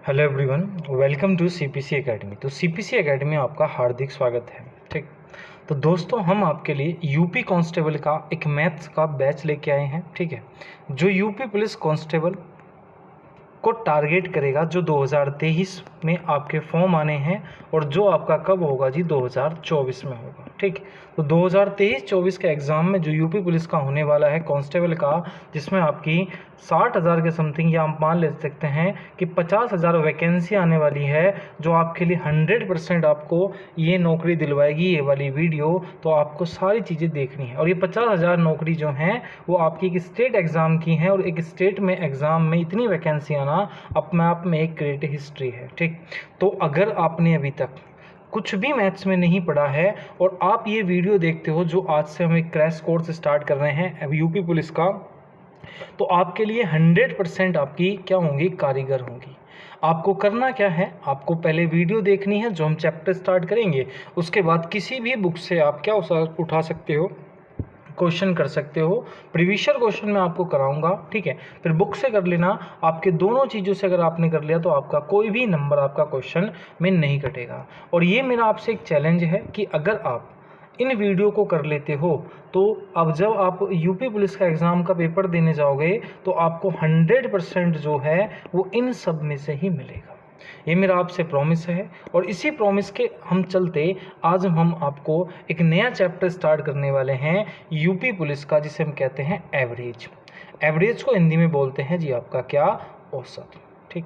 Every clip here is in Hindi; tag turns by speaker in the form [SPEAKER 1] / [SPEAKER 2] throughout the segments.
[SPEAKER 1] Hello everyone, welcome to CPC academy. तो सीपीसी एकेडमी में आपका हार्दिक स्वागत है। ठीक, तो दोस्तों हम आपके लिए यूपी कांस्टेबल का एक मैथ्स का बैच लेके आए हैं। ठीक है, जो यूपी पुलिस कांस्टेबल को टारगेट करेगा, जो 2023 में आपके फॉर्म आने हैं और जो आपका कब होगा जी, 2024 में होगा। ठीक, तो 2023-24 के एग्ज़ाम में जो यूपी पुलिस का होने वाला है कांस्टेबल का, जिसमें आपकी 60,000 के समथिंग, या आप मान ले सकते हैं कि 50,000 वैकेंसी आने वाली है, जो आपके लिए 100% आपको ये नौकरी दिलवाएगी। ये वाली वीडियो तो आपको सारी चीज़ें देखनी है। और ये 50,000 नौकरी जो हैं वो आपकी एक स्टेट एग्ज़ाम की हैं, और एक स्टेट में एग्ज़ाम में इतनी वैकेंसी आना अपने आप में एक ग्रेट हिस्ट्री है। ठीक, तो अगर आपने अभी तक कुछ भी मैथ्स में नहीं पढ़ा है और आप ये वीडियो देखते हो, जो आज से हम एक क्रैश कोर्स स्टार्ट कर रहे हैं यूपी पुलिस का, तो आपके लिए 100% आपकी क्या होंगी, कारीगर होंगी। आपको करना क्या है, आपको पहले वीडियो देखनी है जो हम चैप्टर स्टार्ट करेंगे। उसके बाद किसी भी बुक से आप क्या उठा सकते हो, क्वेश्चन कर सकते हो। प्रीवियस क्वेश्चन मैं आपको कराऊंगा। ठीक है, फिर बुक से कर लेना। आपके दोनों चीज़ों से अगर आपने कर लिया तो आपका कोई भी नंबर आपका क्वेश्चन में नहीं कटेगा। और ये मेरा आपसे एक चैलेंज है कि अगर आप इन वीडियो को कर लेते हो तो अब जब आप यूपी पुलिस का एग्ज़ाम का पेपर देने जाओगे तो आपको 100% जो है वो इन सब में से ही मिलेगा। ये मेरा आपसे प्रॉमिस है, और इसी प्रॉमिस के हम चलते आज हम आपको एक नया चैप्टर स्टार्ट करने वाले हैं यूपी पुलिस का, जिसे हम कहते हैं एवरेज। एवरेज को हिंदी में बोलते हैं जी आपका क्या, औसत। ठीक,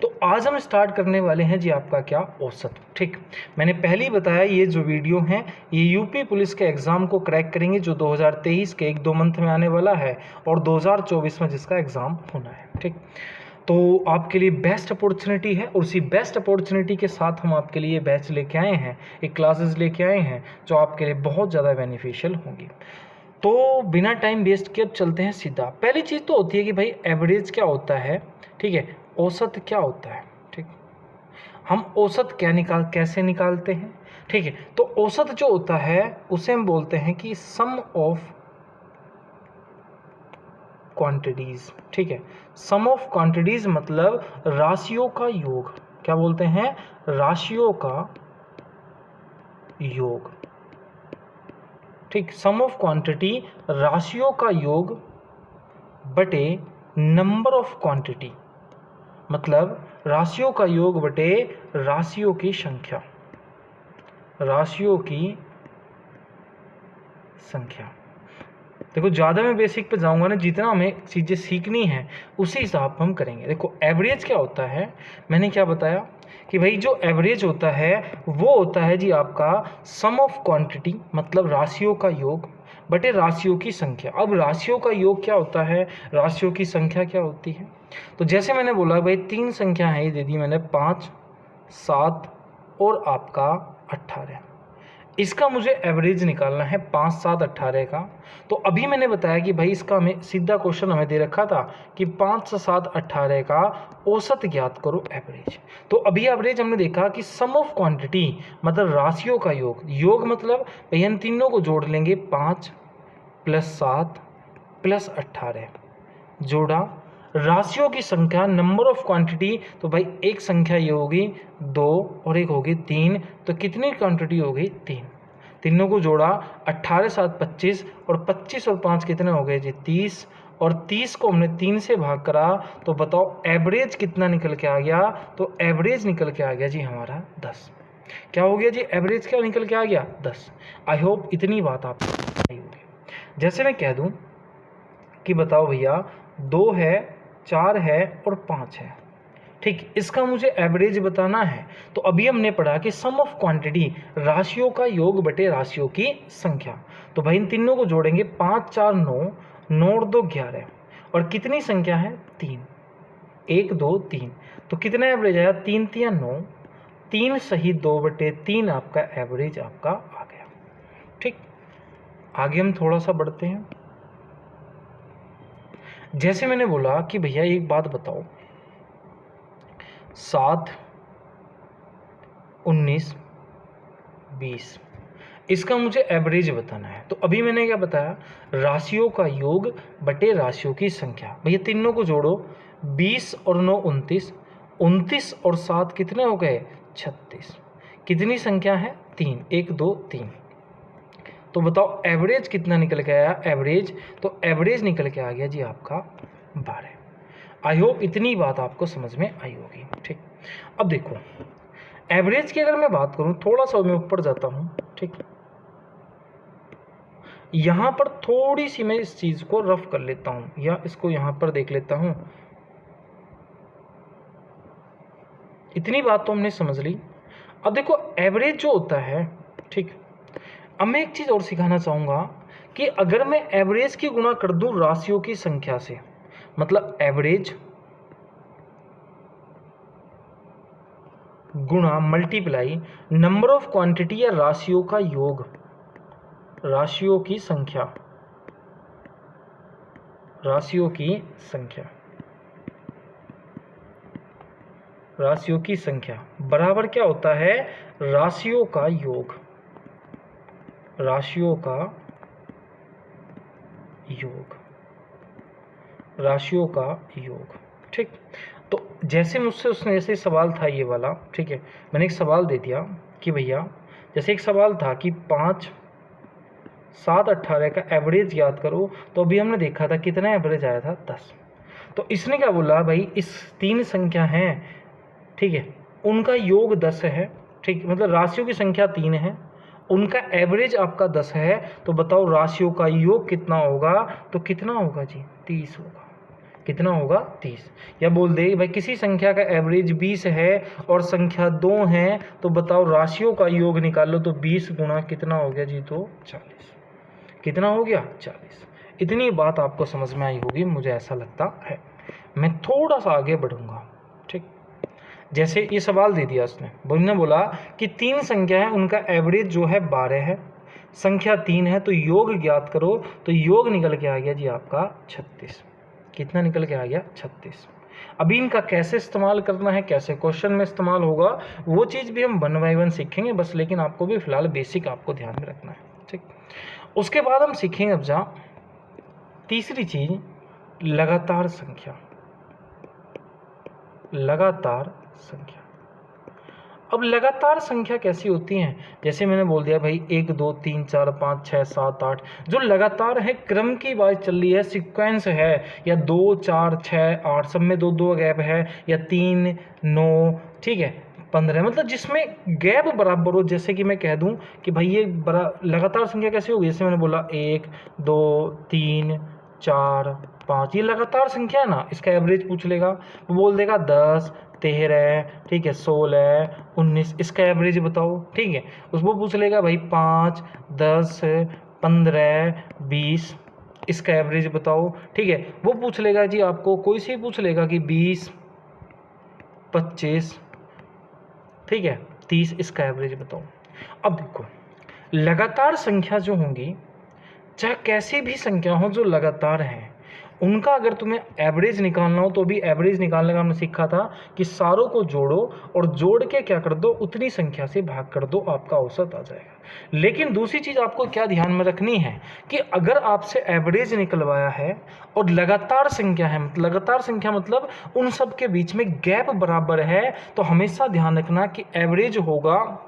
[SPEAKER 1] तो आज हम स्टार्ट करने वाले हैं जी आपका क्या, औसत। ठीक, मैंने पहले ही बताया ये जो वीडियो हैं ये यूपी पुलिस के एग्ज़ाम को क्रैक करेंगे, जो 2023 के 1-2 मंथ में आने वाला है, और 2024 में जिसका एग्ज़ाम होना है। ठीक, तो आपके लिए बेस्ट अपॉर्चुनिटी है, और उसी बेस्ट अपॉर्चुनिटी के साथ हम आपके लिए बैच लेके आए हैं, एक क्लासेस लेके आए हैं जो आपके लिए बहुत ज़्यादा बेनिफिशियल होंगी। तो बिना टाइम वेस्ट किए अब चलते हैं सीधा। पहली चीज़ तो होती है कि भाई एवरेज क्या होता है। ठीक है, औसत क्या होता है। ठीक, हम औसत कैसे निकालते हैं। ठीक है, तो औसत जो होता है उसे हम बोलते हैं कि सम ऑफ क्वांटिटीज़। ठीक है, सम ऑफ क्वांटिटीज़ मतलब राशियों का योग। क्या बोलते हैं, राशियों का योग। ठीक, सम ऑफ क्वांटिटी राशियों का योग बटे नंबर ऑफ क्वांटिटी, मतलब राशियों का योग बटे राशियों की संख्या। राशियों की संख्या। देखो, ज़्यादा मैं बेसिक पे जाऊंगा ना, जितना हमें चीज़ें सीखनी है उसी हिसाब हम करेंगे। देखो, एवरेज क्या होता है, मैंने क्या बताया कि भाई जो एवरेज होता है वो होता है जी आपका सम ऑफ क्वांटिटी, मतलब राशियों का योग बटे राशियों की संख्या। अब राशियों का योग क्या होता है, राशियों की संख्या क्या होती है। तो जैसे मैंने बोला भाई 3 संख्या है, ये दे दी मैंने, 5, 7 और आपका 18। इसका मुझे एवरेज निकालना है 5, 7, 18 का। तो अभी मैंने बताया कि भाई इसका हमें सीधा क्वेश्चन हमें दे रखा था कि 5, 7, 18 का औसत ज्ञात करो, एवरेज। तो अभी एवरेज हमने देखा कि सम ऑफ क्वांटिटी मतलब राशियों का योग। योग मतलब भैया इन तीनों को जोड़ लेंगे, 5 + 7 + 18 जोड़ा। राशियों की संख्या नंबर ऑफ क्वांटिटी, तो भाई एक संख्या ये होगी 2 और एक होगी 3, तो कितनी क्वांटिटी हो गई, 3। तीनों को जोड़ा, 18 + 7 = 25, और 25 और 5 कितने हो गए जी, 30, और 30 को हमने 3 से भाग करा, तो बताओ एवरेज कितना निकल के आ गया। तो एवरेज निकल के आ गया जी हमारा 10। क्या हो गया जी, एवरेज क्या निकल के आ गया, 10। आई होप इतनी बात आपको नहीं होगी। जैसे मैं कह दूं कि बताओ भैया 2 है, 4 है और 5 है। ठीक, इसका मुझे एवरेज बताना है। तो अभी हमने पढ़ा कि सम ऑफ क्वांटिटी राशियों का योग बटे राशियों की संख्या। तो भाई इन तीनों को जोड़ेंगे, 5, 4, 9, 9 और 2 11, और कितनी संख्या है, 3, 1, 2, 3। तो कितना एवरेज आया, 3, 3 = 9, 3 सही 2/3 आपका एवरेज आपका आ गया। ठीक, आगे हम थोड़ा सा बढ़ते हैं। जैसे मैंने बोला कि भैया एक बात बताओ, 7, 19, 20, इसका मुझे एवरेज बताना है। तो अभी मैंने क्या बताया, राशियों का योग बटे राशियों की संख्या। भैया तीनों को जोड़ो, 20 और 9 29, 29 और 7 कितने हो गए 36। कितनी संख्या है 3, 1 2 3। तो बताओ एवरेज कितना निकल के आया एवरेज, तो एवरेज निकल के आ गया जी आपका 12। आई होप इतनी बात आपको समझ में आई होगी। ठीक, अब देखो एवरेज की अगर मैं बात करूं, थोड़ा सा मैं ऊपर जाता हूं। ठीक, यहां पर थोड़ी सी मैं इस चीज को रफ कर लेता हूं या इसको यहां पर देख लेता हूं। इतनी बात तो हमने समझ ली। अब देखो एवरेज जो होता है, ठीक, अब मैं एक चीज और सिखाना चाहूंगा कि अगर मैं एवरेज की गुणा कर दूं राशियों की संख्या से, मतलब एवरेज गुणा मल्टीप्लाई नंबर ऑफ क्वांटिटी या राशियों का योग, राशियों की संख्या, राशियों की संख्या, राशियों की संख्या बराबर क्या होता है राशियों का योग, राशियों का योग, राशियों का योग। ठीक, तो जैसे मुझसे उसने ऐसे सवाल था ये वाला, ठीक है, मैंने एक सवाल दे दिया कि भैया जैसे एक सवाल था कि 5 7 18 का एवरेज याद करो, तो अभी हमने देखा था कितना एवरेज आया था 10। तो इसने क्या बोला भाई इस 3 संख्या हैं, ठीक है, उनका योग 10 है। ठीक, मतलब राशियों की संख्या 3 है, उनका एवरेज आपका 10 है, तो बताओ राशियों का योग कितना होगा, तो कितना होगा जी 30 होगा। कितना होगा 30। या बोल दे भाई किसी संख्या का एवरेज 20 है और संख्या 2 है, तो बताओ राशियों का योग निकालो, तो 20 गुणा कितना हो गया जी, तो 40। कितना हो गया 40। इतनी बात आपको समझ में आई होगी, मुझे ऐसा लगता है। मैं थोड़ा सा आगे बढ़ूंगा। ठीक, जैसे ये सवाल दे दिया उसने, ने बोला कि 3 संख्या है उनका एवरेज जो है 12 है, संख्या 3 है, तो योग ज्ञात करो, तो योग निकल के आ गया जी आपका 36। कितना निकल के आ गया 36। अभी इनका कैसे इस्तेमाल करना है, कैसे क्वेश्चन में इस्तेमाल होगा, वो चीज़ भी हम 1 बाय 1 सीखेंगे बस, लेकिन आपको भी फिलहाल बेसिक आपको ध्यान में रखना है। ठीक, उसके बाद हम सीखेंगे अब जा तीसरी चीज लगातार संख्या, लगातार संख्या। अब लगातार संख्या कैसी होती हैं, जैसे मैंने बोल दिया भाई 1 2 3 4 5 6 7 8, जो लगातार है क्रम की बात चल रही है, सीक्वेंस है, या 2 4 6 8 सब में 2 2 गैप है, या 3 9, ठीक है 15, मतलब जिसमें गैप बराबर हो। जैसे कि मैं कह दूं कि भाई ये बड़ा लगातार संख्या कैसी होगी, जैसे मैंने बोला 1 2 3 4 5, ये लगातार संख्या है ना, इसका एवरेज पूछ लेगा, वो बोल देगा 10 13, ठीक है 16 19, इसका एवरेज बताओ। ठीक है, उसको पूछ लेगा भाई 5 10 15 20, इसका एवरेज बताओ। ठीक है, वो पूछ लेगा जी आपको, कोई से पूछ लेगा कि 20 25, ठीक है 30, इसका एवरेज बताओ। अब देखो लगातार संख्या जो होंगी, चाहे कैसी भी संख्या हो जो लगातार है, उनका अगर तुम्हें एवरेज निकालना हो, तो भी एवरेज निकालने का हमने सीखा था कि सारों को जोड़ो और जोड़ के क्या कर दो, उतनी संख्या से भाग कर दो, आपका औसत आ जाएगा। लेकिन दूसरी चीज़ आपको क्या ध्यान में रखनी है कि अगर आपसे एवरेज निकलवाया है और लगातार संख्या है, लगातार संख्या मतलब उन सब के बीच में गैप बराबर है, तो हमेशा ध्यान रखना कि एवरेज होगा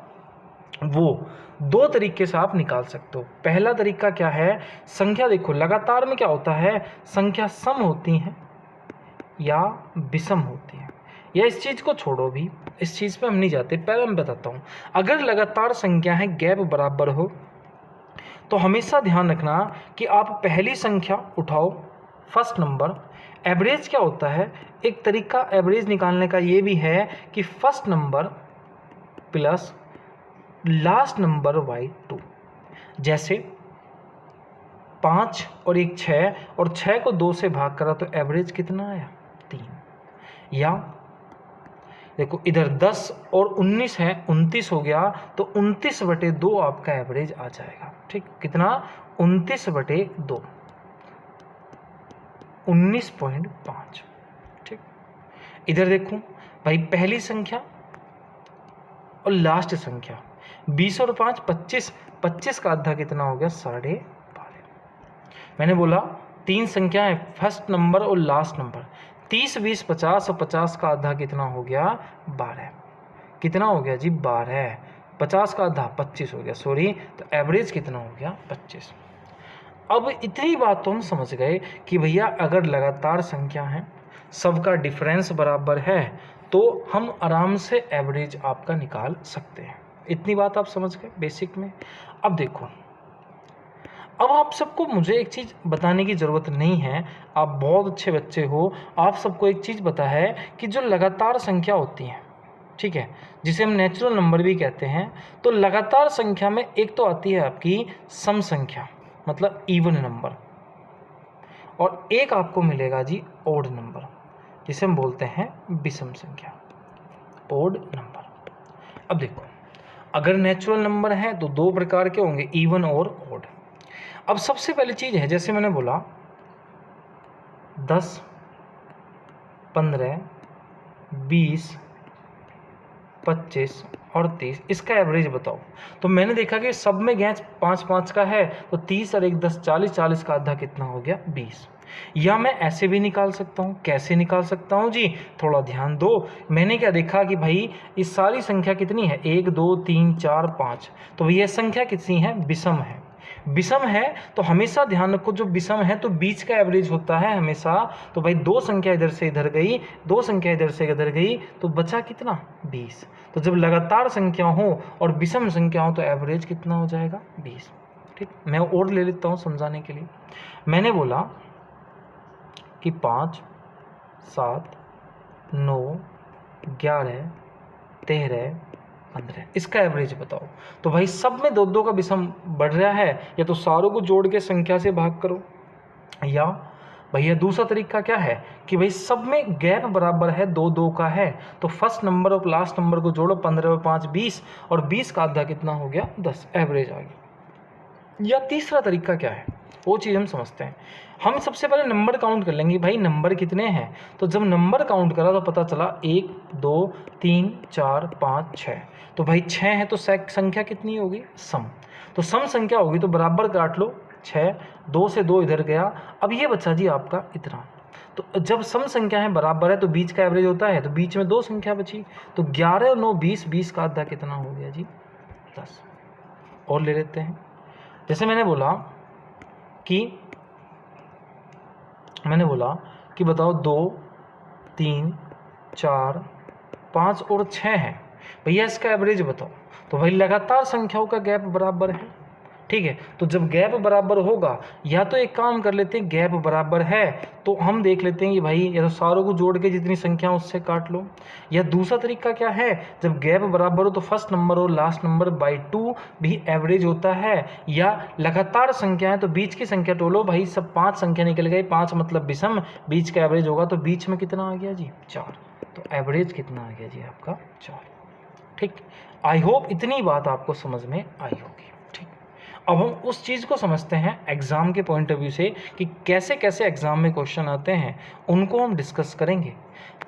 [SPEAKER 1] वो 2 तरीके से आप निकाल सकते हो। पहला तरीका क्या है, संख्या देखो लगातार में क्या होता है, संख्या सम होती हैं या विषम होती है, या इस चीज़ को छोड़ो भी, इस चीज़ पे हम नहीं जाते, पहले मैं बताता हूँ। अगर लगातार संख्या है गैप बराबर हो, तो हमेशा ध्यान रखना कि आप पहली संख्या उठाओ, फर्स्ट नंबर। एवरेज क्या होता है, एक तरीका एवरेज निकालने का ये भी है कि first number plus last number by 2। जैसे 5 और 1 6, और 6 को 2 से भाग करा तो एवरेज कितना आया 3। या देखो इधर 10 और 19 है, 29 हो गया, तो 29/2 आपका एवरेज आ जाएगा। ठीक, कितना 29/2, 19.5। ठीक, इधर देखो भाई पहली संख्या और लास्ट संख्या 20 और 5 25, 25 का आधा कितना हो गया 12.5। मैंने बोला 3 संख्याएं, फर्स्ट नंबर और लास्ट नंबर, 30 20 50 और 50 का आधा कितना हो गया 12। कितना हो गया जी 12। 50 का आधा 25 हो गया, सॉरी, तो एवरेज कितना हो गया 25। अब इतनी बात तो हम समझ गए कि भैया अगर लगातार संख्या है, सबका डिफरेंस बराबर है, तो हम आराम से एवरेज आपका निकाल सकते हैं। इतनी बात आप समझ गए बेसिक में। अब देखो, अब आप सबको मुझे एक चीज़ बताने की ज़रूरत नहीं है, आप बहुत अच्छे बच्चे हो, आप सबको एक चीज़ पता है कि जो लगातार संख्या होती हैं, ठीक है, जिसे हम नेचुरल नंबर भी कहते हैं, तो लगातार संख्या में एक तो आती है आपकी सम संख्या, मतलब इवन नंबर, और एक आपको मिलेगा जी ओड नंबर, जिसे हम बोलते हैं विषम संख्या, ओड नंबर। अब देखो, अगर नेचुरल नंबर है तो दो प्रकार के होंगे, इवन और ओड। अब सबसे पहली चीज़ है, जैसे मैंने बोला 10 15 20 25 और 30, इसका एवरेज बताओ। तो मैंने देखा कि सब में गैस 5 5 का है, तो 30 और 1 10 40, 40 का आधा कितना हो गया 20। या मैं ऐसे भी निकाल सकता हूँ। कैसे निकाल सकता हूँ जी, थोड़ा ध्यान दो। मैंने क्या देखा कि भाई इस सारी संख्या कितनी है, 1 2 3 4 5, तो भैया संख्या कितनी है, विषम है। विषम है तो हमेशा ध्यान रखो, जो विषम है तो बीच का एवरेज होता है हमेशा। तो भाई दो संख्या इधर से इधर गई, दो संख्या इधर से इधर गई, तो बचा कितना 20। तो जब लगातार संख्या हो और विषम संख्या हो तो एवरेज कितना हो जाएगा 20। ठीक, मैं और ले लेता हूँ समझाने के लिए। मैंने बोला कि 5 7 9 11 13 15, इसका एवरेज बताओ। तो भाई सब में दो दो का विषम बढ़ रहा है, या तो सारों को जोड़ के संख्या से भाग करो, या भैया दूसरा तरीका क्या है कि भाई सब में गैप बराबर है, दो दो का है, तो फर्स्ट नंबर और लास्ट नंबर को जोड़ो, 15 और 5 20, और 20 का आधा कितना हो गया 10, एवरेज आ गया। या तीसरा तरीका क्या है वो चीज़ हम समझते हैं। हम सबसे पहले नंबर काउंट कर लेंगे, भाई नंबर कितने हैं। तो जब नंबर काउंट करा तो पता चला 1 2 3 4 5 6, तो भाई 6 है तो संख्या कितनी होगी, सम। तो सम संख्या होगी तो बराबर काट लो, 6, 2 से 2 इधर गया, अब ये बचा जी आपका इतना। तो जब सम संख्या है बराबर है तो बीच का एवरेज होता है, तो बीच में दो संख्या बची, तो 11 और 9 20, 20 का आधा कितना हो गया जी 10। और ले लेते हैं, जैसे मैंने बोला कि बताओ 2 3 4 5 और 6 है, भैया इसका एवरेज बताओ। तो भाई लगातार संख्याओं का गैप बराबर है, ठीक है। तो जब गैप बराबर होगा, या तो एक काम कर लेते हैं, गैप बराबर है तो हम देख लेते हैं कि भाई या तो सारों को जोड़ के जितनी संख्या उससे काट लो, या दूसरा तरीका क्या है, जब गैप बराबर हो तो फर्स्ट नंबर और लास्ट नंबर बाई 2 भी एवरेज होता है, या लगातार संख्या है तो बीच की संख्या टोलो, भाई सब 5 संख्या निकल गई, 5 मतलब विषम, बीच का एवरेज होगा, तो बीच में कितना आ गया जी 4, तो एवरेज कितना आ गया जी आपका 4। ठीक, आई होप इतनी बात आपको समझ में आई होगी। अब हम उस चीज़ को समझते हैं एग्ज़ाम के पॉइंट ऑफ व्यू से कि कैसे कैसे एग्ज़ाम में क्वेश्चन आते हैं, उनको हम डिस्कस करेंगे।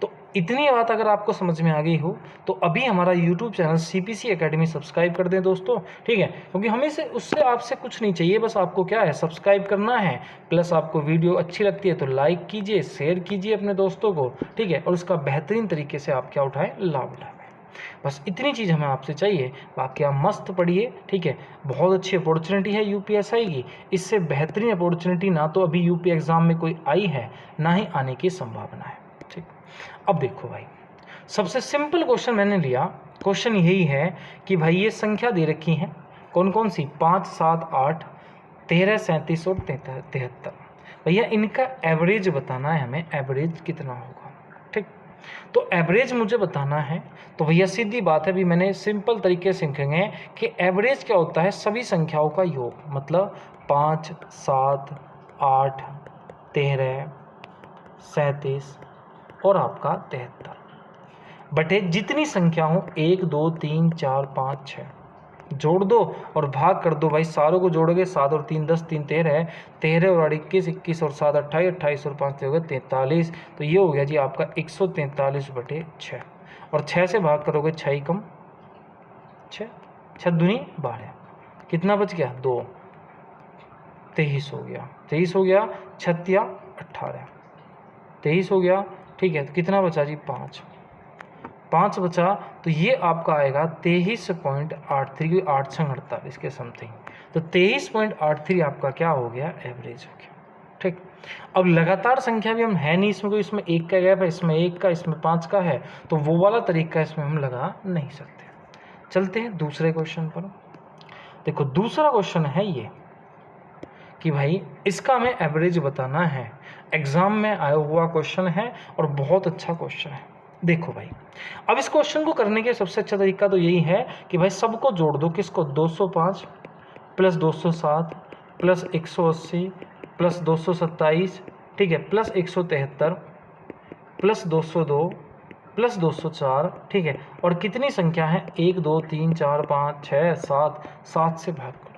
[SPEAKER 1] तो इतनी बात अगर आपको समझ में आ गई हो तो अभी हमारा YouTube channel CPC academy subscribe कर दें दोस्तों, ठीक है। क्योंकि हमें से उससे आपसे कुछ नहीं चाहिए, बस आपको क्या है सब्सक्राइब करना है, प्लस आपको वीडियो अच्छी लगती है तो लाइक कीजिए, शेयर कीजिए अपने दोस्तों को, ठीक है, और उसका बेहतरीन तरीके से आप क्या उठाएँ, लाभ उठाएँ। बस इतनी चीज़ हमें आपसे चाहिए, बाकी आप मस्त पढ़िए, ठीक है। बहुत अच्छी अपॉर्चुनिटी है UPSI की, इससे बेहतरीन अपॉर्चुनिटी ना तो अभी UP एग्ज़ाम में कोई आई है, ना ही आने की संभावना है, ठीक। अब देखो भाई, सबसे सिंपल क्वेश्चन मैंने लिया, क्वेश्चन यही है कि भाई ये संख्या दे रखी हैं कौन कौन सी, 5 7 8 13 37 और 73, भैया इनका एवरेज बताना है हमें, एवरेज कितना होगा, ठीक। तो एवरेज मुझे बताना है, तो भैया सीधी बात है, अभी मैंने सिंपल तरीके से सीखेंगे कि एवरेज क्या होता है, सभी संख्याओं का योग, मतलब 5 7 8 13 37 और आपका 73 बटे जितनी संख्या हो 1 2 3 4 5 6, जोड़ दो और भाग कर दो, भाई सारों को जोड़ोगे, 7 और 3 10, 3 13, 13 और 8 21, 21 और 7 28, 28 और 5 हो गए 43, तो ये हो गया जी आपका 143 बटे 6, और 6 से भाग करोगे 6 ही कम 6, 6 दूनी 12, कितना बच गया 2, 23 हो गया, 23 हो गया, 6 18, 23 हो गया, ठीक है, तो कितना बचा जी 5, 5 बचा, तो ये आपका आएगा 23.83, 8 छंग 48 के समथिंग। तो 23.83 आपका क्या हो गया, एवरेज हो गया। ठीक, अब लगातार संख्या भी हम है नहीं, इसमें कोई, इसमें 1 का गैप है, इसमें 1 का, इसमें 5 का है, तो वो वाला तरीका इसमें हम लगा नहीं सकते। चलते हैं दूसरे क्वेश्चन पर। देखो दूसरा क्वेश्चन है ये कि भाई इसका हमें एवरेज बताना है, एग्जाम में आया हुआ क्वेश्चन है और बहुत अच्छा क्वेश्चन है। देखो भाई, अब इस क्वेश्चन को करने के सबसे अच्छा तरीका तो यही है कि भाई सबको जोड़ दो, किसको, 205 प्लस 207 प्लस 180 प्लस 227, ठीक है, प्लस 173 प्लस 202 प्लस 204, ठीक है, और कितनी संख्या है, 1 2 3 4 5 6 7, 7 से भाग कर दो।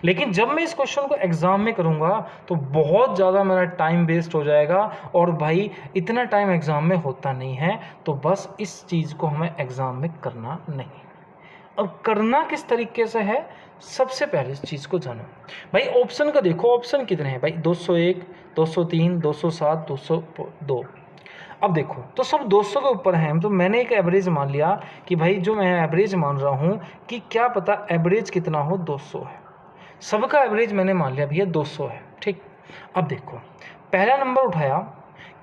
[SPEAKER 1] लेकिन जब मैं इस क्वेश्चन को एग्जाम में करूंगा तो बहुत ज़्यादा मेरा टाइम वेस्ट हो जाएगा, और भाई इतना टाइम एग्जाम में होता नहीं है, तो बस इस चीज़ को हमें एग्जाम में करना नहीं। अब करना किस तरीके से है, सबसे पहले इस चीज़ को जानो भाई। ऑप्शन का देखो, ऑप्शन कितने हैं भाई, 201 203 207 202। अब देखो तो सब 200 के ऊपर हैं, तो मैंने एक एवरेज मान लिया कि भाई जो मैं एवरेज मान रहा हूँ कि क्या पता एवरेज कितना हो, 200 है। सबका एवरेज मैंने मान लिया भैया 200 है। ठीक, अब देखो पहला नंबर उठाया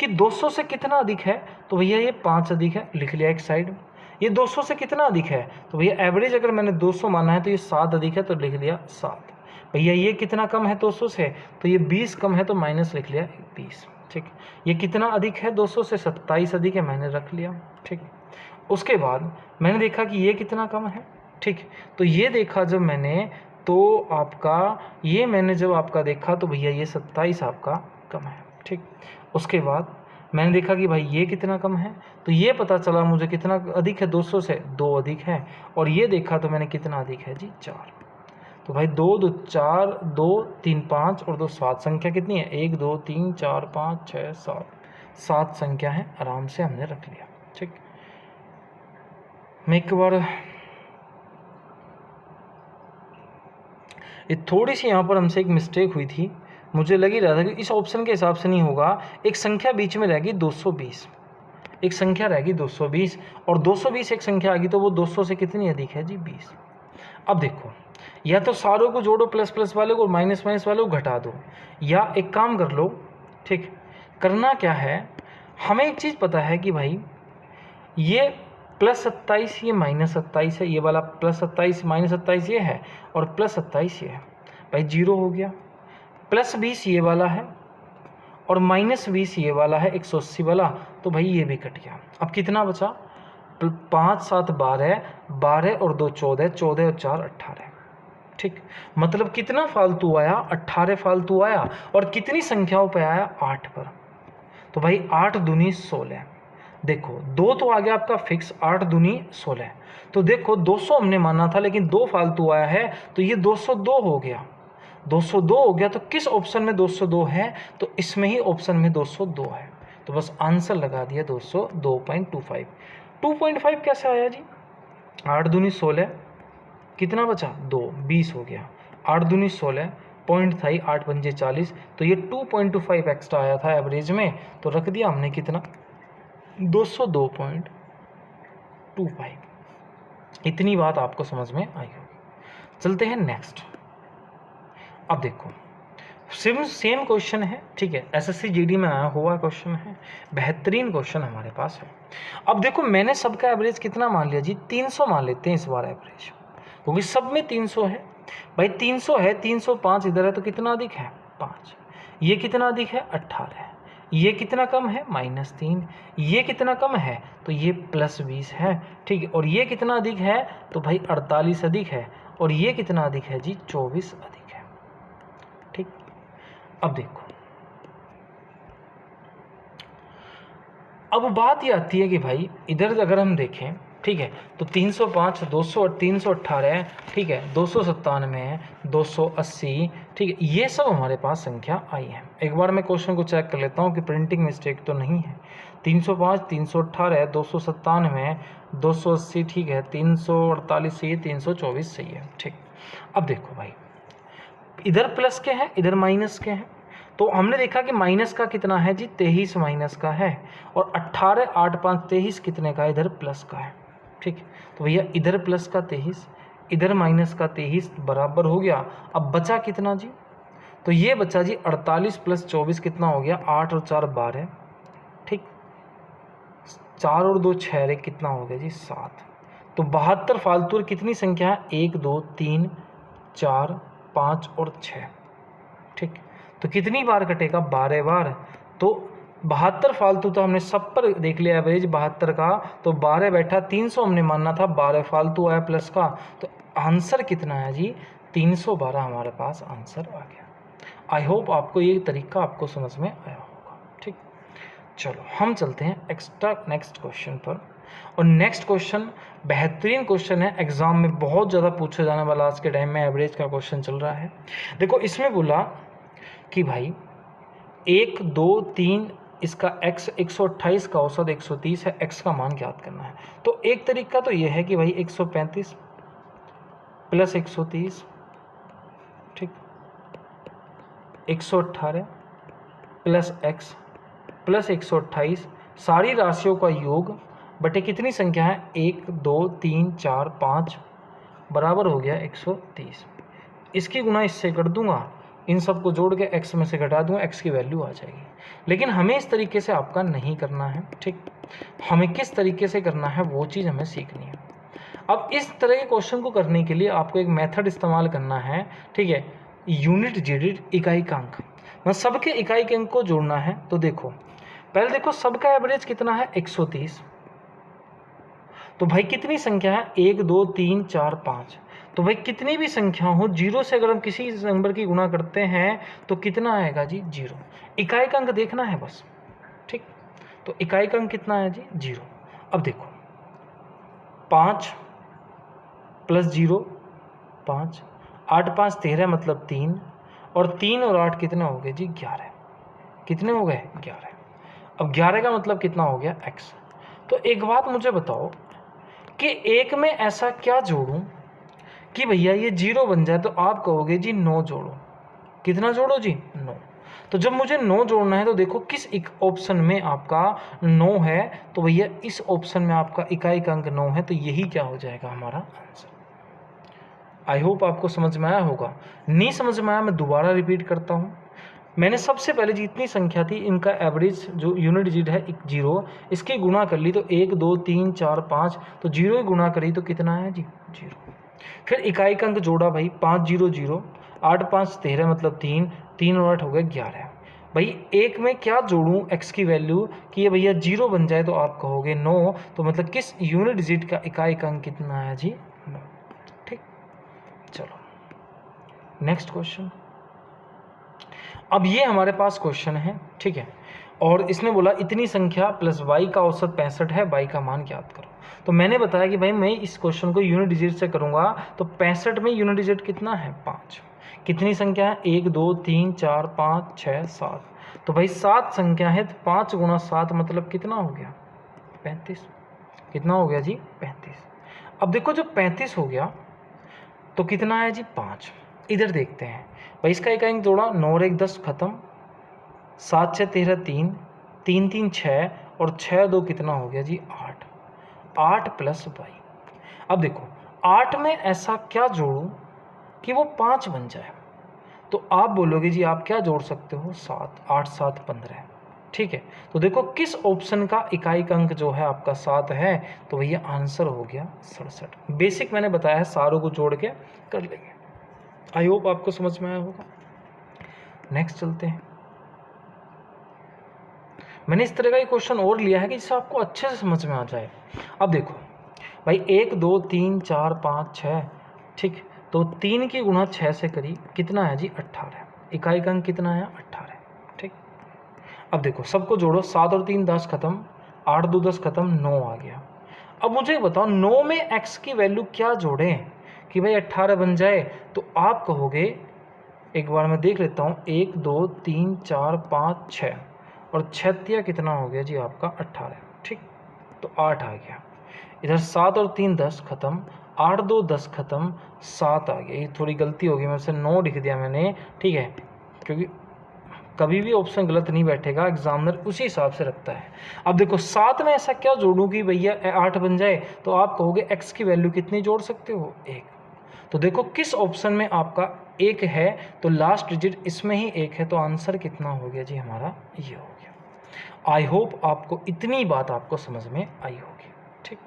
[SPEAKER 1] कि 200 से कितना अधिक है, तो भैया ये 5 अधिक है, लिख लिया एक साइड। ये 200 से कितना अधिक है, तो भैया एवरेज अगर मैंने 200 माना है तो ये 7 अधिक है, तो लिख लिया 7। भैया ये कितना कम है 200 से, तो ये 20 कम है, तो माइनस लिख लिया 20। ठीक, ये कितना अधिक है 200 से, 27 अधिक है, मैंने रख लिया। ठीक, उसके बाद मैंने देखा कि ये कितना कम है। ठीक, तो ये देखा जब मैंने, तो आपका ये मैंने जब आपका देखा तो भैया ये 27 आपका कम है। ठीक, उसके बाद मैंने देखा कि भाई ये कितना कम है, तो ये पता चला मुझे कितना अधिक है 200 से, 2 अधिक है, और ये देखा तो मैंने कितना अधिक है जी 4। तो भाई 2 2 4 2 3 5 और 2 7, संख्या कितनी है, 1 2 3 4 5 6 7, 7 संख्या है, आराम से हमने रख लिया। ठीक, मैं एक बार ये थोड़ी सी यहाँ पर हमसे एक मिस्टेक हुई थी, मुझे लग ही रहा था कि इस ऑप्शन के हिसाब से नहीं होगा, एक संख्या बीच में रहेगी 220, एक संख्या रहेगी 220, और 220 एक संख्या आ गई, तो वो 200 से कितनी अधिक है जी 20। अब देखो, या तो सारों को जोड़ो, प्लस प्लस वाले को और माइनस माइनस वाले को घटा दो, या एक काम कर लो। ठीक, करना क्या है, हमें एक चीज़ पता है कि भाई ये प्लस 27 ये माइनस 27 है, ये वाला प्लस 27 माइनस 27 ये है, और प्लस 27 ये है, भाई 0 हो गया। प्लस 20 ये वाला है, और माइनस 20 ये वाला है 180 वाला, तो भाई ये भी कट गया। अब कितना बचा, 5 7 12, 12 और 2 14, 14 और 4 18। ठीक, मतलब कितना फालतू आया, 18 फालतू आया, और कितनी संख्याओं पे आया, 8 पर। तो भाई 8 दूनी 16, देखो 2 तो आ गया आपका फिक्स, 8 दूनी 16। तो देखो 200 हमने माना था, लेकिन 2 फालतू आया है, तो ये 202 हो गया, 202 हो गया। तो किस ऑप्शन में 202 है, तो इसमें ही ऑप्शन में 202 है। तो बस आंसर लगा दिया 202.25। 2.5 कैसे आया जी, 8 दूनी 16, कितना बचा 2, 20 हो गया, 8 दूनी 16, पॉइंट था 8 पंजे 40, तो ये 2.25 एक्स्ट्रा आया था एवरेज में, तो रख दिया हमने कितना 202.25। इतनी बात आपको समझ में आई होगी। चलते हैं नेक्स्ट। अब देखो सेम क्वेश्चन है, ठीक है, एसएससी जीडी में आया हुआ क्वेश्चन है, बेहतरीन क्वेश्चन हमारे पास है। अब देखो मैंने सबका एवरेज कितना मान लिया जी, 300 मान लेते हैं इस बार एवरेज, क्योंकि सब में 300 है। भाई 300 है, 305 इधर है, तो कितना अधिक है 5, ये कितना अधिक है 18, ये कितना कम है -3, ये कितना कम है, तो ये +20 है। ठीक है, और ये कितना अधिक है, तो भाई 48 अधिक है, और ये कितना अधिक है जी 24 अधिक है। ठीक, अब देखो, अब बात ये आती है कि भाई इधर अगर हम देखें, ठीक है, तो 305, 200 और 318, ठीक है, 297, 280, ठीक है, ये सब हमारे पास संख्या आई है। एक बार मैं क्वेश्चन को चेक कर लेता हूँ कि प्रिंटिंग मिस्टेक तो नहीं है। 305, 318, 297, 280, ठीक है, 348 सही है, 324 सही है। ठीक, अब देखो भाई इधर प्लस के हैं, इधर माइनस के हैं, तो हमने देखा कि माइनस का कितना है जी, 23 माइनस का है, और 18 8 5 23 कितने का, इधर प्लस का है। ठीक, तो भैया इधर प्लस का 23, इधर माइनस का 23 बराबर हो गया। अब बचा कितना जी, तो ये बचा जी 48 + 24 कितना हो गया, 8 और 4 12। ठीक, 4 और 2 6 रे कितना हो गया जी 7। तो 72 फालतू और कितनी संख्या है, 1 2 3 4 5 और 6। ठीक, तो कितनी बार कटेगा, 12 बार। तो 72 फालतू तो हमने सब पर देख लिया एवरेज 72 का, तो 12 बैठा, 300 हमने मानना था, 12 फालतू आया प्लस का, तो आंसर कितना है जी, 312 हमारे पास आंसर आ गया। आई होप आपको ये तरीका आपको समझ में आया होगा। ठीक, चलो हम चलते हैं नेक्स्ट क्वेश्चन पर। और नेक्स्ट क्वेश्चन बेहतरीन क्वेश्चन है, एग्जाम में बहुत ज़्यादा पूछा जाने वाला आज के टाइम में एवरेज का क्वेश्चन चल रहा है। देखो इसमें बोला कि भाई 1 2 3 इसका x 128 का औसत 130 है, x का मान ज्ञात करना है। तो एक तरीका तो ये है कि भाई 135 + 130, ठीक, 118 + x + 128 सारी राशियों का योग बटे कितनी संख्या है, 1 2 3 4 5 बराबर हो गया 130। इसकी गुणा इससे कर दूंगा, इन सबको जोड़ के x में से घटा दूंगा, x की वैल्यू आ जाएगी। लेकिन हमें इस तरीके से आपका नहीं करना है। ठीक, हमें किस तरीके से करना है वो चीज़ हमें सीखनी है। अब इस तरह के क्वेश्चन को करने के लिए आपको एक मेथड इस्तेमाल करना है। ठीक है, यूनिट डिजिट इकाई का अंक, मतलब सबके इकाई के अंक को जोड़ना है। तो देखो पहले देखो सबका एवरेज कितना है, 130। तो भाई कितनी संख्या है, 1 2 3 4 5। तो भाई कितनी भी संख्या हो, जीरो से अगर हम किसी नंबर की गुणा करते हैं तो कितना आएगा जी, 0। इकाई का अंक देखना है बस। ठीक, तो इकाई का अंक कितना है जी, 0। अब देखो 5 + 0 5, 8 5 13 मतलब 3, और 3 और 8 कितने हो गए जी, 11। कितने हो गए, 11। अब 11 का मतलब कितना हो गया, x। तो एक बात मुझे बताओ कि एक में ऐसा क्या जोड़ूं कि भैया ये 0 बन जाए। तो आप कहोगे जी 9 जोड़ो। कितना जोड़ो जी, 9। तो जब मुझे 9 जोड़ना है तो देखो किस एक ऑप्शन में आपका 9 है, तो भैया इस ऑप्शन में आपका इकाई का अंक 9 है, तो यही क्या हो जाएगा हमारा आंसर। आई होप आपको समझ में आया होगा। नहीं समझ में आया मैं दोबारा रिपीट करता हूँ। मैंने सबसे पहले जितनी संख्या थी इनका एवरेज जो यूनिट डिजिट है 0, इसकी गुणा कर ली, तो 1 2 3 4 5, तो 0 ही गुणा करी तो कितना है जी, 0। फिर इकाई का अंक जोड़ा भाई, 5 0 0, 8 5 13 मतलब 3, 3 और 8 हो गए 11। भाई एक में क्या जोड़ूं x की वैल्यू कि ये भैया 0 बन जाए, तो आप कहोगे 9। तो मतलब किस यूनिट डिजिट का इकाई का अंक कितना है जी, 9। ठीक, चलो नेक्स्ट क्वेश्चन। अब ये हमारे पास क्वेश्चन है, ठीक है, और इसने बोला इतनी संख्या प्लस y का औसत 65 है, y का मान ज्ञात करो। तो मैंने बताया कि भाई मैं इस क्वेश्चन को यूनिट डिजिट से करूंगा, तो 65 में यूनिट डिजिट कितना है, 5। कितनी संख्या है, 1 2 3 4 5 6 7। तो भाई 7 संख्या है, तो 5 × 7 मतलब कितना हो गया, 35। कितना हो गया जी, 35। अब देखो जब 35 हो गया तो कितना है जी, 5। इधर देखते हैं भाई, इसका इकाई अंक जोड़ा, 9 और 1 10 खत्म, 7 6 13 3, 3 3 6, और 6 2 कितना हो गया जी, 8। 8 + y। अब देखो 8 में ऐसा क्या जोड़ूं कि वो 5 बन जाए। तो आप बोलोगे जी आप क्या जोड़ सकते हो, 7, 8 7 15। ठीक है, तो देखो किस ऑप्शन का इकाई का अंक जो है आपका 7 है, तो भैया आंसर हो गया 67। बेसिक मैंने बताया है, सारों को जोड़ के कर लेंगे। आई होप आपको समझ में आया होगा। नेक्स्ट चलते हैं। मैंने इस तरह का एक क्वेश्चन और लिया है कि जिससे आपको अच्छे से समझ में आ जाए। अब देखो भाई 1 2 3 4 5 6, ठीक, तो 3 की गुणा 6 से करी, कितना है जी, 18। इकाई का अंक कितना है, 18। ठीक, अब देखो सबको जोड़ो, 7 और 3 10 खत्म, 8 2 10 खत्म, 9 आ गया। अब मुझे बताओ 9 में x की वैल्यू क्या जोड़ें कि भाई 18 बन जाए। तो आप कहोगे, एक बार मैं देख लेता हूँ, 1 2 3 4 5 6, और 6 कितना हो गया जी आपका, 18। ठीक, तो 8 आ गया। इधर 7 और 3 10 खत्म, 8 2 10 खत्म, 7 आ गया। ये थोड़ी गलती हो गई मेरे से, 9 लिख दिया मैंने, ठीक है, क्योंकि कभी भी ऑप्शन गलत नहीं बैठेगा, एग्जामिनर उसी हिसाब से रखता है। अब देखो 7 में ऐसा क्या जोड़ूं कि भैया 8 बन जाए, तो आप कहोगे x की वैल्यू कितनी जोड़ सकते हो, 1। तो देखो किस ऑप्शन में आपका 1 है, तो लास्ट डिजिट इसमें ही 1 है, तो आंसर कितना हो गया जी हमारा, ये हो गया। आई होप आपको इतनी बात आपको समझ में आई होगी। ठीक,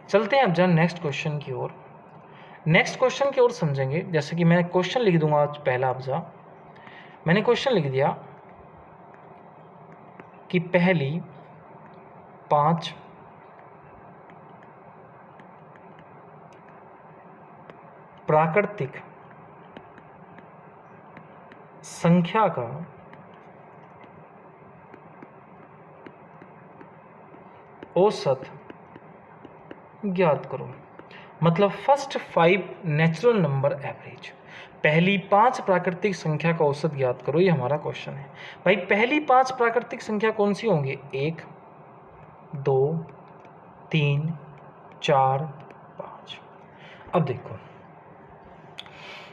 [SPEAKER 1] चलते हैं अब जरा नेक्स्ट क्वेश्चन की ओर। नेक्स्ट क्वेश्चन की ओर समझेंगे। जैसे कि मैं क्वेश्चन लिख दूंगा आज पहला, अब जा मैंने क्वेश्चन लिख दिया कि पहली 5 प्राकृतिक संख्या का औसत ज्ञात करो। मतलब फर्स्ट 5 नेचुरल नंबर एवरेज, पहली 5 प्राकृतिक संख्या का औसत ज्ञात करो, ये हमारा क्वेश्चन है। भाई पहली 5 प्राकृतिक संख्या कौन सी होंगी, 1 2 3 4 5। अब देखो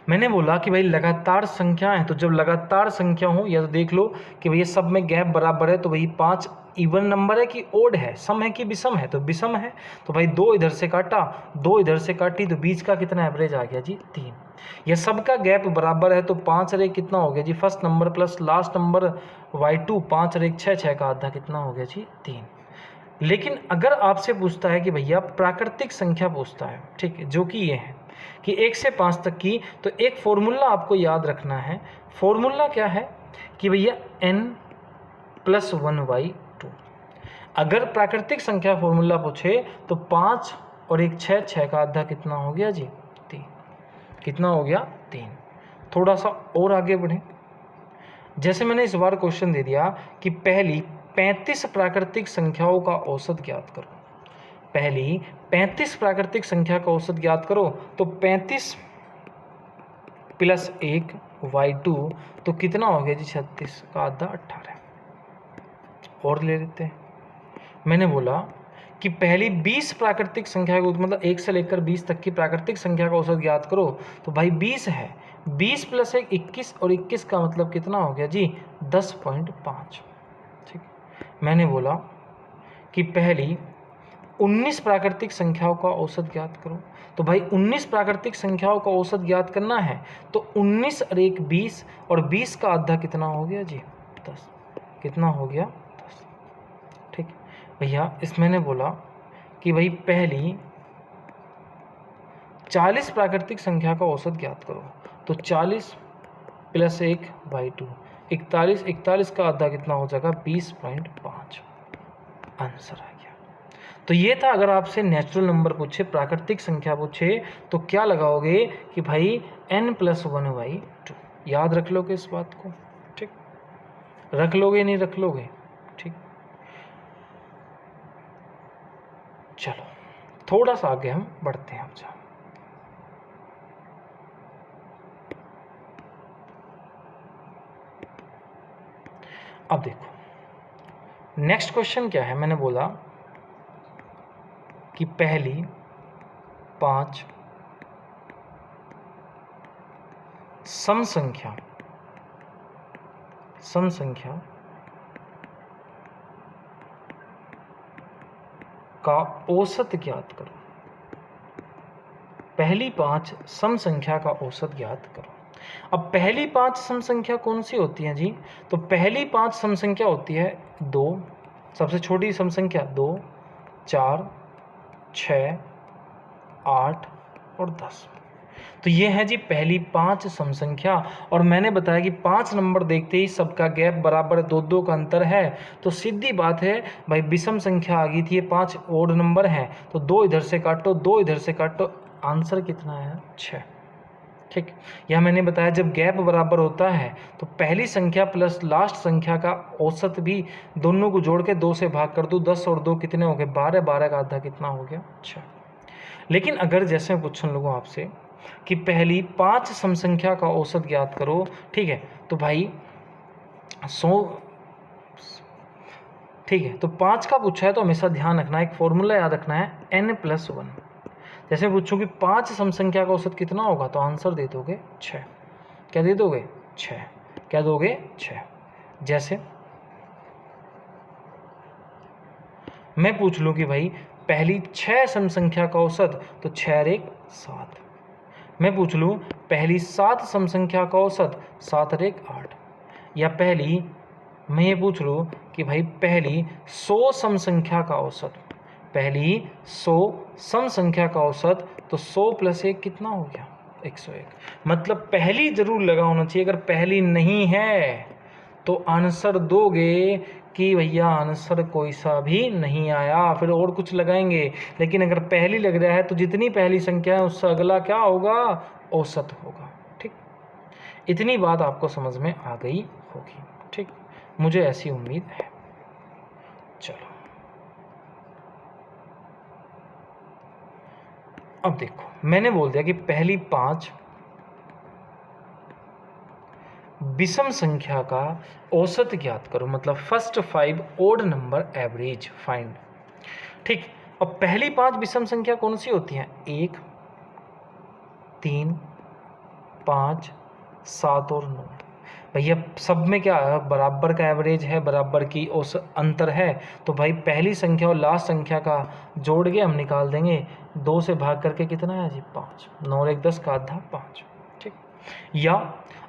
[SPEAKER 1] मैंने बोला कि भाई लगातार संख्या है, तो जब लगातार संख्या हो, या तो देख लो कि भैया सब में गैप बराबर है, तो भाई 5 इवन नंबर है कि ओड है, सम है कि विषम है, तो विषम है। तो भाई 2 इधर से काटा, 2 इधर से काटी, तो बीच का कितना एवरेज आ गया जी, 3। यह सबका गैप बराबर है, तो 5 और 1 कितना हो गया जी, first number plus last number y2, 5 और 1 6, 6 का आधा कितना हो गया जी, 3। लेकिन अगर आपसे पूछता है कि भैया प्राकृतिक संख्या पूछता है, ठीक है, जो कि ये है कि 1 से 5 तक की, तो एक फॉर्मूला आपको याद रखना है। फॉर्मूला क्या है कि भैया n+1/2। अगर प्राकृतिक संख्या फॉर्मूला पूछे तो 5 और 1 6, 6 का आधा कितना हो गया जी, 3। कितना हो गया, 3। थोड़ा सा और आगे बढ़े। जैसे मैंने इस बार क्वेश्चन दे दिया कि पहली 35 प्राकृतिक संख्याओं का औसत ज्ञात करो। पहली 35 प्राकृतिक संख्या का औसत ज्ञात करो, तो 35 + 1 y2, तो कितना हो गया जी, 36 का आधा 18। और ले लेते हैं। मैंने बोला कि पहली 20 प्राकृतिक संख्या को, मतलब 1 से लेकर 20 तक की प्राकृतिक संख्या का औसत ज्ञात करो, तो भाई 20 है, 20 + 1 21, और 21 का मतलब कितना हो गया जी, 10.5। ठीक, मैंने बोला कि पहली 19 प्राकृतिक संख्याओं का औसत ज्ञात करो, तो भाई 19 प्राकृतिक संख्याओं का औसत ज्ञात करना है, तो 19 और 1 20, और 20 का आधा कितना हो गया जी, 10। कितना हो गया, 10। ठीक भैया, इस मैंने बोला कि भाई पहली 40 प्राकृतिक संख्या का औसत ज्ञात करो, तो 40 + 1 y2, 41, 41 का आधा कितना हो जाएगा, 20.5। आंसर आ गया। तो ये था, अगर आपसे नेचुरल नंबर पूछे, प्राकृतिक संख्या पूछे, तो क्या लगाओगे कि भाई n+1/2। याद रख लोगे इस बात को, ठीक, रख लोगे नहीं रख लोगे, ठीक। चलो थोड़ा सा आगे हम बढ़ते हैं। अच्छा, अब देखो नेक्स्ट क्वेश्चन क्या है। मैंने बोला कि पहली 5 सम संख्या का औसत ज्ञात करो। पहली 5 सम संख्या का औसत ज्ञात करो। अब पहली 5 सम संख्या कौन सी होती है जी, तो पहली 5 सम संख्या होती है 2, सबसे छोटी सम संख्या 2, 4, 6, 8 और 10। तो ये है जी पहली 5 सम संख्या। और मैंने बताया कि 5 नंबर देखते ही सबका गैप बराबर 2-2 का अंतर है, तो सीधी बात है भाई विषम संख्या आ गई थी, ये 5 ओड नंबर है, तो 2 इधर से काटो, 2 इधर से काटो, आंसर कितना है, 6। ठीक, यह मैंने बताया जब गैप बराबर होता है तो पहली संख्या प्लस लास्ट संख्या का औसत भी दोनों को जोड़ के 2 से भाग कर दो, 10 और 2 कितने हो गए, 12, 12 का आधा कितना हो गया, 6। लेकिन अगर जैसे मैं पूछने लगूँ आपसे कि पहली 5 सम संख्या का औसत ज्ञात करो, ठीक है, तो भाई 100, ठीक है, तो 5 का पूछा है तो हमेशा ध्यान रखना है, एक फॉर्मूला याद रखना है, n+1। जैसे पूछूं कि 5 सम संख्या का औसत कितना होगा, तो आंसर दे दोगे 6। क्या दे दोगे, 6। क्या दोगे, 6। जैसे मैं पूछ लूँ कि भाई पहली 6 सम संख्या का औसत, तो 6 और 1 7। मैं पूछ लूँ पहली 7 सम संख्या का औसत, 7 और 1 8। या पहली मैं ये पूछ लूँ कि भाई पहली 100 सम संख्या का औसत, पहली 100 सम संख्या का औसत, तो 100 + 1 कितना हो गया? 101। मतलब पहली जरूर लगा होना चाहिए। अगर पहली नहीं है तो आंसर दोगे कि भैया आंसर कोई सा भी नहीं आया, फिर और कुछ लगाएंगे। लेकिन अगर पहली लग रहा है तो जितनी पहली संख्या है उससे अगला क्या होगा? औसत होगा। ठीक, इतनी बात आपको समझ में आ गई होगी। ठीक, मुझे ऐसी उम्मीद है। चलो अब देखो, मैंने बोल दिया कि पहली 5 विषम संख्या का औसत ज्ञात करो, मतलब first 5 odd number average find. ठीक, अब पहली 5 विषम संख्या कौन सी होती हैं? 1 3 5 7 और 9। भैया सब में क्या है? बराबर का एवरेज है, बराबर की औसत अंतर है। तो भाई पहली संख्या और लास्ट संख्या का जोड़ के हम निकाल देंगे। 2 से भाग करके कितना है जी? 5। 9 और 1 10 का आधा 5। ठीक, या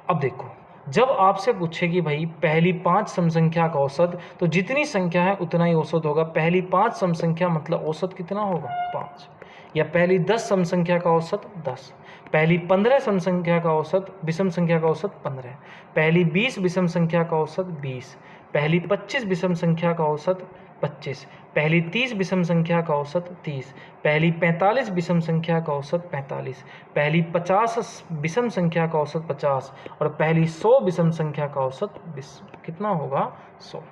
[SPEAKER 1] अब देखो, जब आपसे पूछे कि भाई पहली 5 सम संख्या का औसत, तो जितनी संख्या है उतना ही औसत होगा। पहली 5 सम संख्या मतलब औसत कितना होगा? 5। या पहली 10 सम संख्या का औसत 10। पहली 15 सम संख्या का औसत, विषम संख्या का औसत 15। पहली 20 विषम संख्या का औसत 20। पहली 25 विषम संख्या का औसत 25। पहली 30 विषम संख्या का औसत 30। पहली 45 विषम संख्या का औसत 45। पहली 50 विषम संख्या का औसत 50। और पहली 100 विषम संख्या का औसत 20। कितना होगा? 100।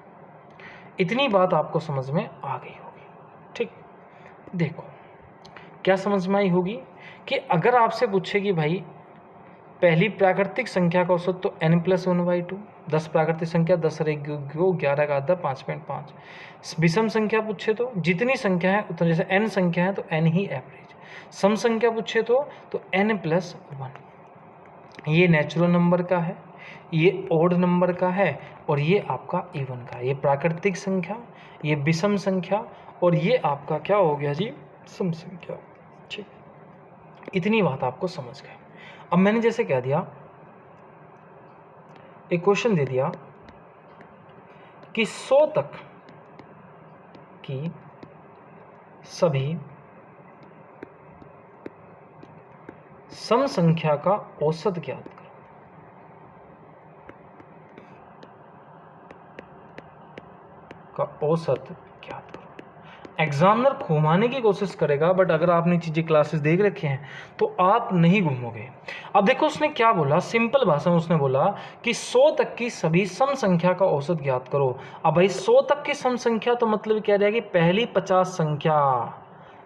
[SPEAKER 1] इतनी बात आपको समझ में आ गई होगी। ठीक, देखो क्या समझ में आई होगी कि अगर आपसे पूछे कि भाई पहली प्राकृतिक संख्या का औसत, तो n+1/2। 10 प्राकृतिक संख्या, 10 और 1 11 का आधा 5.5। विषम संख्या पूछे तो जितनी संख्या है उतना, जैसे n संख्या है तो n ही एवरेज। सम संख्या पूछे तो n+1। ये नेचुरल नंबर का है, ये ओड नंबर का है, और ये आपका इवन का है। ये प्राकृतिक संख्या, ये विषम संख्या, और ये आपका क्या हो गया जी? सम संख्या। ठीक, इतनी बात आपको समझ गए। अब मैंने जैसे कह दिया, एक क्वेश्चन दे दिया कि 100 तक की सभी सम संख्या का औसत ज्ञात करो। का औसत ज्ञात करो। एग्जामिनर घुमाने की कोशिश करेगा, बट अगर आपने चीज़ें क्लासेस देख रखे हैं तो आप नहीं घूमोगे। अब देखो उसने क्या बोला, सिंपल भाषा में उसने बोला कि 100 तक की सभी सम संख्या का औसत ज्ञात करो। अब भाई 100 तक की सम संख्या तो मतलब क्या रहेगी? पहली 50 संख्या।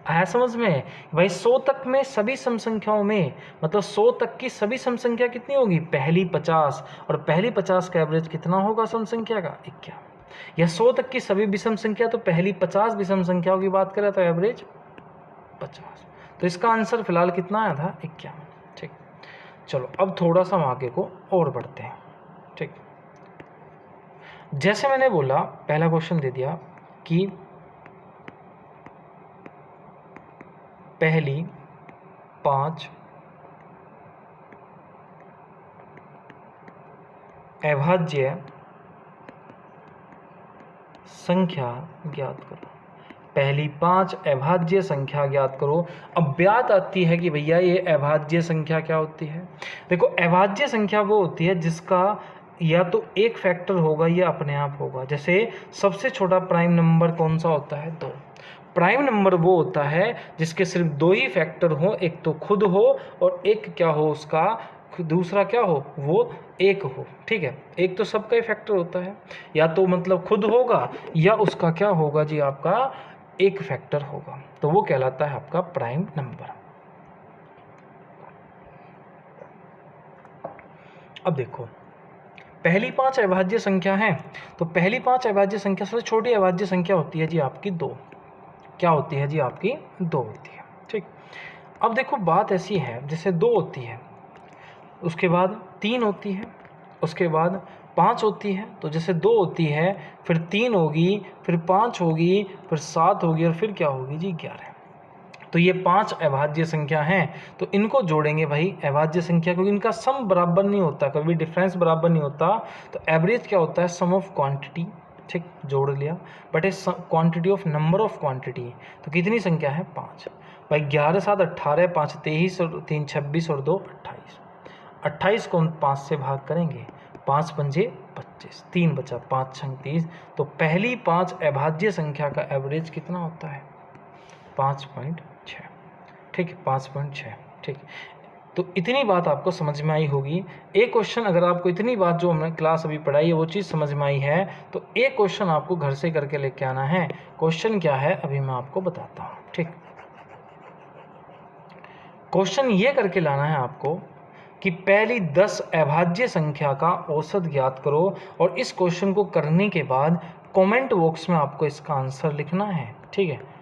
[SPEAKER 1] आया समझ में? भाई 100 तक में सभी सम संख्याओं में, मतलब 100 तक की सभी सम संख्या कितनी होगी? पहली 50। और पहली 50 का एवरेज कितना होगा सम संख्या का? 51। या 100 तक की सभी विषम संख्या, तो पहली 50 विषम संख्याओं की बात करें तो एवरेज 50। तो इसका आंसर फिलहाल कितना आया था? 51। ठीक, चलो अब थोड़ा सा हम आगे को और बढ़ते हैं। ठीक, जैसे मैंने बोला, पहला क्वेश्चन दे दिया कि पहली 5 अभाज्य संख्या ज्ञात करो। पहली 5 अभाज्य संख्या ज्ञात करो। अब बात आती है कि भैया ये अभाज्य संख्या क्या होती है? देखो, अभाज्य संख्या वो होती है जिसका या तो एक फैक्टर होगा या अपने आप होगा। जैसे सबसे छोटा प्राइम नंबर कौन सा होता है? 2। प्राइम नंबर वो होता है जिसके सिर्फ 2 ही फैक्टर हो, एक तो खुद हो और एक क्या हो उसका, दूसरा क्या हो, वो एक हो। ठीक है, एक तो सबका ही फैक्टर होता है, या तो मतलब खुद होगा या उसका क्या होगा जी, आपका एक फैक्टर होगा, तो वो कहलाता है आपका प्राइम नंबर। अब देखो, पहली 5 अभाज्य संख्या है, तो पहली 5 अभाज्य संख्या सबसे छोटी अभाज्य संख्या होती है जी आपकी 2। क्या होती है जी? आपकी 2 होती है। ठीक, अब देखो बात ऐसी है, जैसे 2 होती है, उसके बाद 3 होती है, उसके बाद 5 होती है तो जैसे 2 होती है, फिर 3 होगी, फिर 5 होगी, फिर 7 होगी और फिर क्या होगी जी 11। तो ये 5 अभाज्य संख्या हैं, तो इनको जोड़ेंगे भाई अभाज्य संख्या, क्योंकि इनका सम बराबर नहीं होता, कभी डिफरेंस बराबर नहीं होता। तो एवरेज क्या होता है, सम ऑफ क्वांटिटी, ठीक, जोड़ लिया, but is quantity of number of quantity. तो कितनी संख्या है 5 भाई, 11 7 18, 5 23 और 3 26 और 2 28। 28 को हम 5 से भाग करेंगे, 5 पंजे 25, 3 बचा, 5 छंग 30। तो पहली 5 अभाज्य संख्या का एवरेज कितना होता है 5.6, ठीक है 5.6, ठीक। तो इतनी बात आपको समझ में आई होगी। एक क्वेश्चन अगर आपको इतनी बात जो हमने क्लास अभी पढ़ाई है वो चीज़ समझ में आई है, तो एक क्वेश्चन आपको घर से करके लेके आना है। क्वेश्चन क्या है अभी मैं आपको बताता हूँ, ठीक। क्वेश्चन ये करके लाना है आपको कि पहली 10 अभाज्य संख्या का औसत ज्ञात करो, और इस क्वेश्चन को करने के बाद कमेंट बॉक्स में आपको इसका आंसर लिखना है, ठीक है।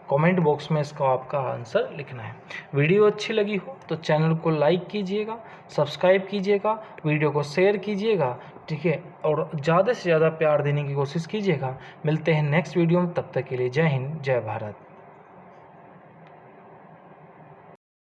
[SPEAKER 1] कमेंट बॉक्स में इसका आपका आंसर लिखना है। वीडियो अच्छी लगी हो तो चैनल को लाइक कीजिएगा, सब्सक्राइब कीजिएगा, वीडियो को शेयर कीजिएगा, ठीक है, और ज़्यादा से ज़्यादा प्यार देने की कोशिश कीजिएगा। मिलते हैं नेक्स्ट वीडियो में, तब तक के लिए जय हिंद, जय भारत।